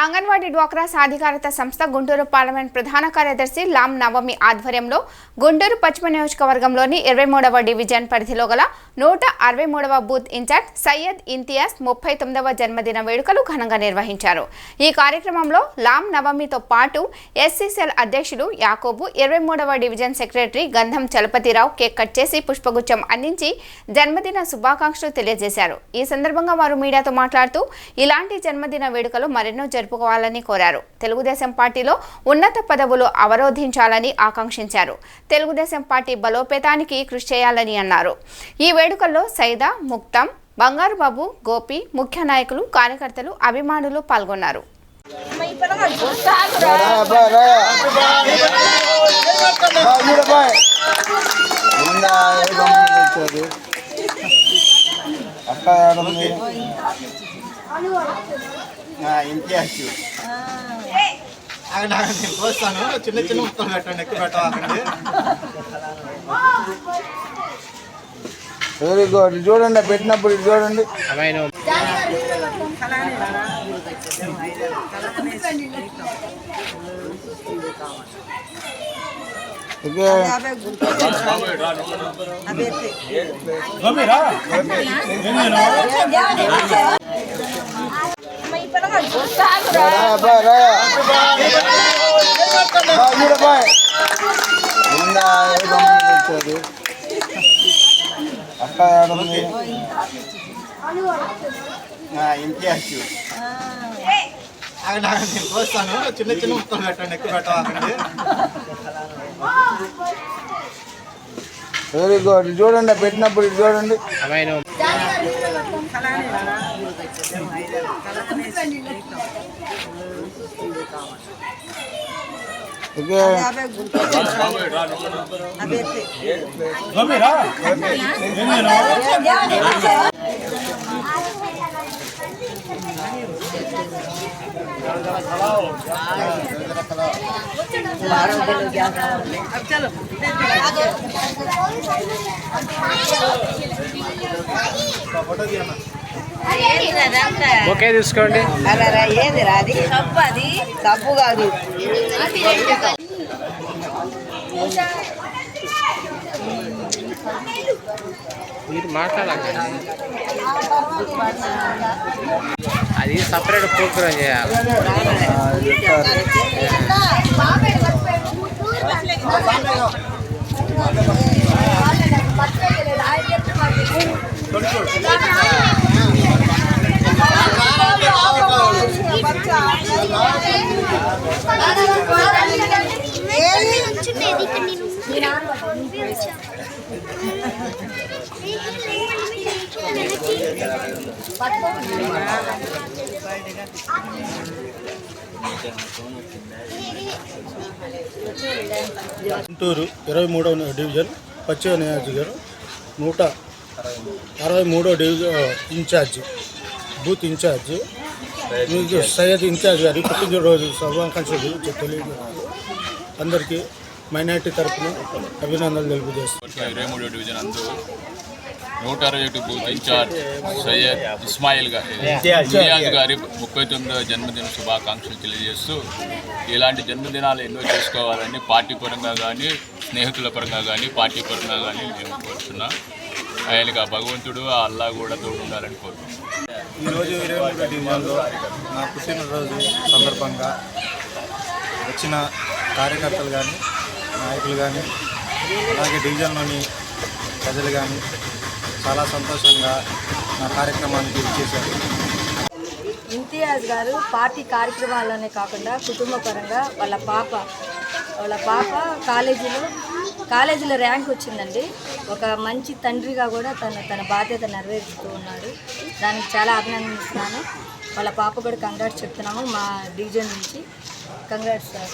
అంగన్వాడీ డ్వాక్రా సాధికారత సంస్థ గుంటూరు పార్లమెంట్ ప్రధాన కార్యదర్శి లాం నవమి ఆధ్వర్యంలో గుంటూరు పశ్చిమ నియోజకవర్గంలోని 23వ డివిజన్ పరిధిలో గల 163వ బూత్ ఇన్ఛార్జ్ సయ్యద్ ఇంతియాజ్ 39వ జన్మదిన వేడుకలు ఘనంగా నిర్వహించారు. ఈ కార్యక్రమంలో లాం నవమితో పాటు ఎస్సీసీఎల్ అధ్యక్షులు యాకోబు, 23వ డివిజన్ సెక్రటరీ గంధం చలపతిరావు కేక్ కట్ చేసి పుష్పగుచ్చం అందించి జన్మదిన శుభాకాంక్షలు తెలియజేశారు. ఈ సందర్భంగా వారు మీడియాతో మాట్లాడుతూ ఇలాంటి జన్మదిన వేడుకలు మరెన్నో జరుపుకోవాలని కోరారు. తెలుగుదేశం పార్టీలో ఉన్నత పదవులు అవరోధించాలని ఆకాంక్షించారు. తెలుగుదేశం పార్టీ బలోపేతానికి కృషి చేయాలని అన్నారు. ఈ వేడుకల్లో సైదా, ముక్తం, బంగారు బాబు, గోపి, ముఖ్య నాయకులు, కార్యకర్తలు, అభిమానులు పాల్గొన్నారు. నేను కోస్తాను, చిన్న చిన్న ముక్కలు పెట్టండి, ఎక్కువ పెట్టకండి. Very good. చూడండి, పెట్టినప్పుడు చూడండి. నేను కోస్తాను, చిన్న చిన్న ముక్కలు పెట్టండి, ఎక్కువ పెట్టకండి. Very good. చూడండి, పెట్టినప్పుడు చూడండి. ఓకే తీసుకోండి. ఏంది రాది అది తప్పు కాదు. మీరు మాట్లాడాలి, అది సపరేట్ ప్రోగ్రామ్ చేయాలి. గుంటూరు 23వ డివిజన్ పశ్చిమ నియోజకవర్గం 163వ division incharge booth incharge Syed Imtiaz గారి పుట్టినరోజు శుభాకాంక్షలు తెలియజేస్తున్నారు. అందరికీ మైనార్టీ తరఫున అభినందనలు తెలియజేస్తున్నారు. 23వ డివిజన్ అందు 161 బూత్ ఇన్ఛార్జ్ సయ్యద్ ఇస్మాయిల్ ఇంతియాజ్ గారి 39వ జన్మదిన శుభాకాంక్షలు తెలియజేస్తూ ఇలాంటి జన్మదినాలు ఎన్నో చేసుకోవాలని పార్టీ పరంగా కానీ, స్నేహితుల పరంగా కానీ, పార్టీ పరంగా కానీ మేము కోరుతున్నాం. ఆయనకి ఆ భగవంతుడు, ఆ అల్లా కూడా తోడు ఉండాలని కోరుతున్నాం. ఈరోజు 23వ డివిజన్లో నా పుట్టినరోజు సందర్భంగా వచ్చిన కార్యకర్తలు కానీ, నాయకులు కానీ, అలాగే డివిజన్లోని ప్రజలు కానీ చాలా సంతోషంగా నా కార్యక్రమానికి ఇచ్చేశారు. ఇంతియాజ్ గారు పార్టీ కార్యక్రమాల్లోనే కాకుండా కుటుంబ పరంగా వాళ్ళ పాప కాలేజీలో ర్యాంక్ వచ్చిందండి. ఒక మంచి తండ్రిగా కూడా తన బాధ్యత నెరవేరుస్తూ ఉన్నాడు. దానికి చాలా అభినందిస్తున్నాను. వాళ్ళ పాప కూడా కంగ్రాట్స్ చెప్తున్నాము మా డివిజన్ నుంచి. Congrats sir.